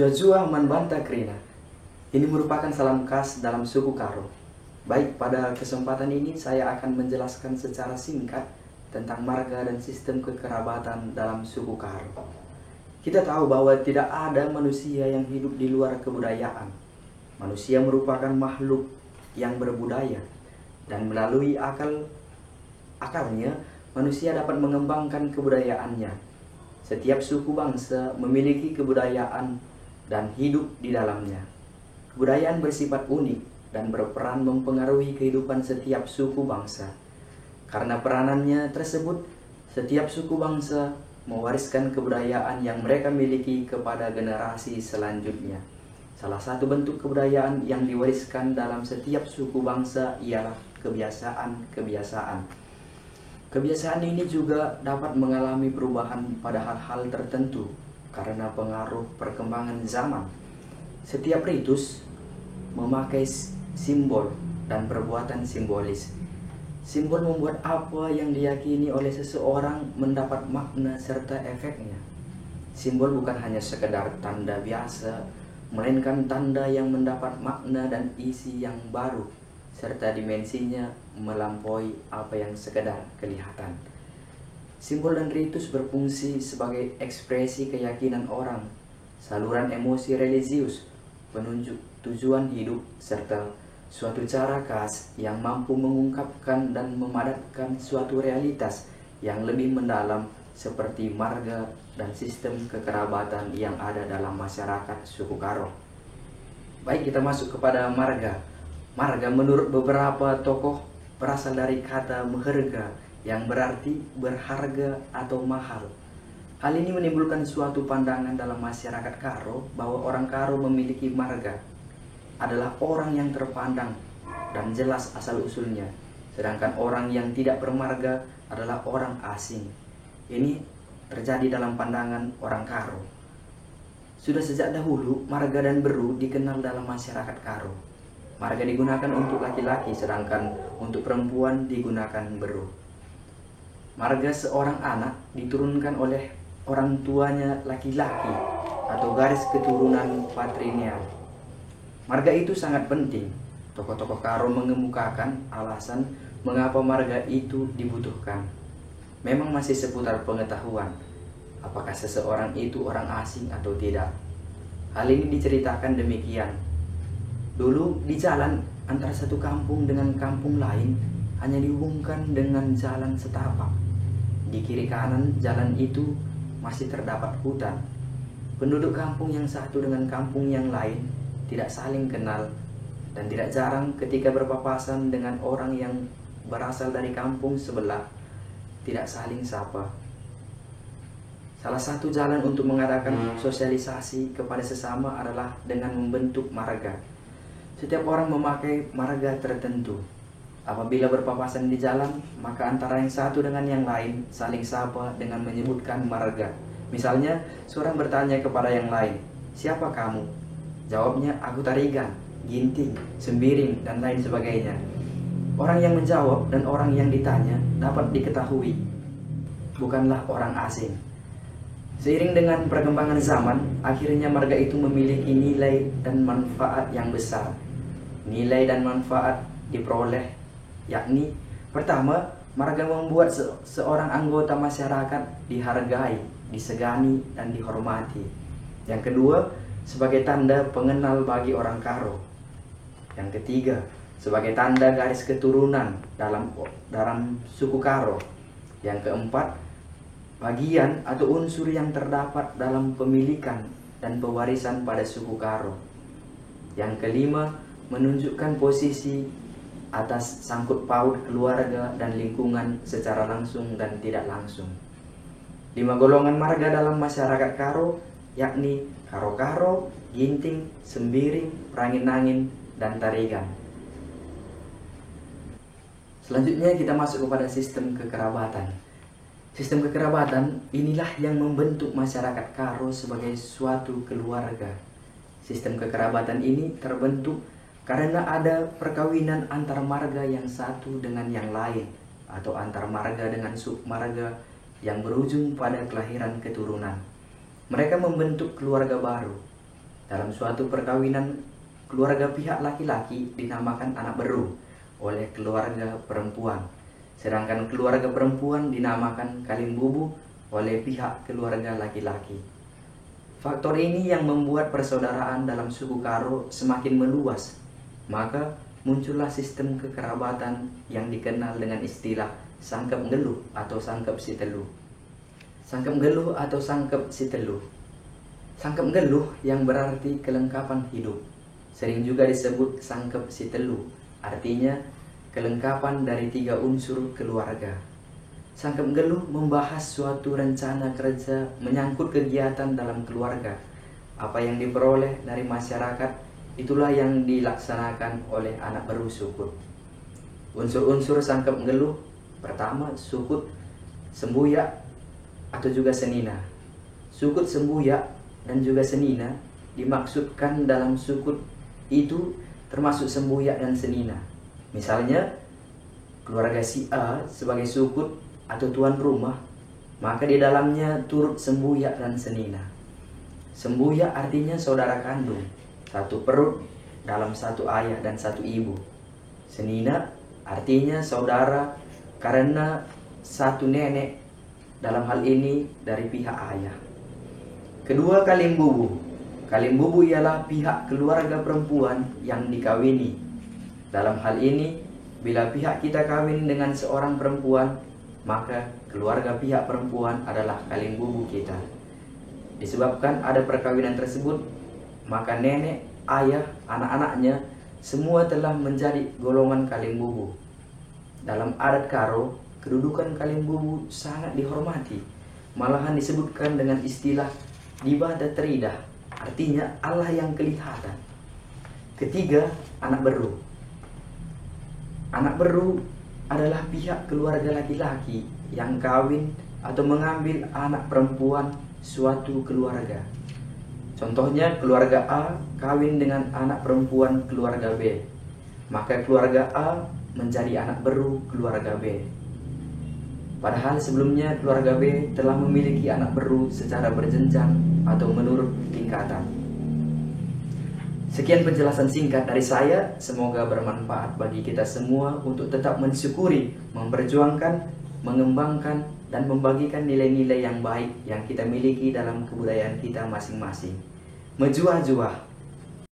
Jua Manbanta Krina. Ini merupakan salam khas dalam suku Karo. Baik, pada kesempatan ini saya akan menjelaskan secara singkat tentang marga dan sistem kekerabatan dalam suku Karo. Kita tahu bahwa tidak ada manusia yang hidup di luar kebudayaan. Manusia merupakan makhluk yang berbudaya, dan melalui akalnya manusia dapat mengembangkan kebudayaannya. Setiap suku bangsa memiliki kebudayaan dan hidup di dalamnya. Kebudayaan bersifat unik dan berperan mempengaruhi kehidupan setiap suku bangsa. Karena peranannya tersebut, setiap suku bangsa mewariskan kebudayaan yang mereka miliki kepada generasi selanjutnya. Salah satu bentuk kebudayaan yang diwariskan dalam setiap suku bangsa ialah kebiasaan-kebiasaan. Kebiasaan ini juga dapat mengalami perubahan pada hal-hal tertentu karena pengaruh perkembangan zaman. Setiap ritus memakai simbol dan perbuatan simbolis. Simbol membuat apa yang diyakini oleh seseorang mendapat makna serta efeknya. Simbol bukan hanya sekedar tanda biasa, melainkan tanda yang mendapat makna dan isi yang baru, serta dimensinya melampaui apa yang sekedar kelihatan. Simbol dan ritus berfungsi sebagai ekspresi keyakinan orang, saluran emosi religius, penunjuk tujuan hidup, serta suatu cara khas yang mampu mengungkapkan dan memadatkan suatu realitas yang lebih mendalam seperti marga dan sistem kekerabatan yang ada dalam masyarakat suku Karo. Baik, kita masuk kepada marga. Marga menurut beberapa tokoh berasal dari kata meherga yang berarti berharga atau mahal. Hal ini menimbulkan suatu pandangan dalam masyarakat Karo bahwa orang Karo memiliki marga adalah orang yang terpandang dan jelas asal-usulnya, sedangkan orang yang tidak bermarga adalah orang asing. Ini terjadi dalam pandangan orang Karo. Sudah sejak dahulu, marga dan beru dikenal dalam masyarakat Karo. Marga digunakan untuk laki-laki, sedangkan untuk perempuan digunakan beru. Marga seorang anak diturunkan oleh orang tuanya laki-laki atau garis keturunan patrilineal. Marga itu sangat penting. Tokoh-tokoh Karo mengemukakan alasan mengapa marga itu dibutuhkan. Memang masih seputar pengetahuan, apakah seseorang itu orang asing atau tidak. Hal ini diceritakan demikian. Dulu di jalan antara satu kampung dengan kampung lain hanya dihubungkan dengan jalan setapak. Di kiri kanan jalan itu masih terdapat hutan. Penduduk kampung yang satu dengan kampung yang lain tidak saling kenal, dan tidak jarang ketika berpapasan dengan orang yang berasal dari kampung sebelah tidak saling sapa. Salah satu jalan untuk mengadakan sosialisasi kepada sesama adalah dengan membentuk marga. Setiap orang memakai marga tertentu. Apabila berpapasan di jalan, maka antara yang satu dengan yang lain saling sapa dengan menyebutkan marga. Misalnya, seorang bertanya kepada yang lain, "Siapa kamu?" Jawabnya, "Aku Tarigan, Ginting, Sembiring, dan lain sebagainya." Orang yang menjawab dan orang yang ditanya dapat diketahui bukanlah orang asing. Seiring dengan perkembangan zaman, akhirnya marga itu memiliki nilai dan manfaat yang besar. Nilai dan manfaat diperoleh, yakni pertama, marga membuat seorang anggota masyarakat dihargai, disegani, dan dihormati. Yang kedua, sebagai tanda pengenal bagi orang Karo. Yang ketiga, sebagai tanda garis keturunan dalam suku Karo. Yang keempat, bagian atau unsur yang terdapat dalam pemilikan dan pewarisan pada suku Karo. Yang kelima, menunjukkan posisi atas sangkut paut keluarga dan lingkungan secara langsung dan tidak langsung. 5 golongan marga dalam masyarakat Karo, yakni Karo-Karo, Ginting, Sembiring, Rangin-Nangin, dan Tarigan. Selanjutnya kita masuk kepada sistem kekerabatan. Sistem kekerabatan inilah yang membentuk masyarakat Karo sebagai suatu keluarga. Sistem kekerabatan ini terbentuk karena ada perkawinan antar marga yang satu dengan yang lain, atau antar marga dengan submarga yang berujung pada kelahiran keturunan. Mereka membentuk keluarga baru. Dalam suatu perkawinan, keluarga pihak laki-laki dinamakan anak beru oleh keluarga perempuan, sedangkan keluarga perempuan dinamakan kalimbubu oleh pihak keluarga laki-laki. Faktor ini yang membuat persaudaraan dalam suku Karo semakin meluas, maka muncullah sistem kekerabatan yang dikenal dengan istilah sangkep ngeluh atau sangkep sitelu. Sangkep ngeluh atau sangkep sitelu. Sangkep ngeluh yang berarti kelengkapan hidup, sering juga disebut sangkep sitelu, artinya kelengkapan dari 3 unsur keluarga. Sangkep ngeluh membahas suatu rencana kerja menyangkut kegiatan dalam keluarga. Apa yang diperoleh dari masyarakat, itulah yang dilaksanakan oleh anak beru sukut. Unsur-unsur sangkep ngeluh, pertama sukut, sembuyak atau juga senina. Sukut, sembuyak dan juga senina dimaksudkan dalam sukut itu termasuk sembuyak dan senina. Misalnya keluarga si A sebagai sukut atau tuan rumah, maka di dalamnya turut sembuyak dan senina. Sembuyak artinya saudara kandung, satu perut dalam satu ayah dan satu ibu. Senina artinya saudara karena satu nenek, dalam hal ini dari pihak ayah. Kedua, kalimbubu. Kalimbubu ialah pihak keluarga perempuan yang dikawini. Dalam hal ini, bila pihak kita kawin dengan seorang perempuan, maka keluarga pihak perempuan adalah kalimbubu kita. Disebabkan ada perkawinan tersebut, maka nenek, ayah, anak-anaknya semua telah menjadi golongan kalimbubu. Dalam adat Karo, kedudukan kalimbubu sangat dihormati, malahan disebutkan dengan istilah Dibada Teridah, artinya Allah yang kelihatan. Ketiga, anak beru. Anak beru adalah pihak keluarga laki-laki yang kawin atau mengambil anak perempuan suatu keluarga. Contohnya keluarga A kawin dengan anak perempuan keluarga B, maka keluarga A menjadi anak beru keluarga B. Padahal sebelumnya keluarga B telah memiliki anak beru secara berjenjang atau menurut tingkatan. Sekian penjelasan singkat dari saya, semoga bermanfaat bagi kita semua untuk tetap mensyukuri, memperjuangkan, mengembangkan, dan membagikan nilai-nilai yang baik yang kita miliki dalam kebudayaan kita masing-masing. Mejuah-juah.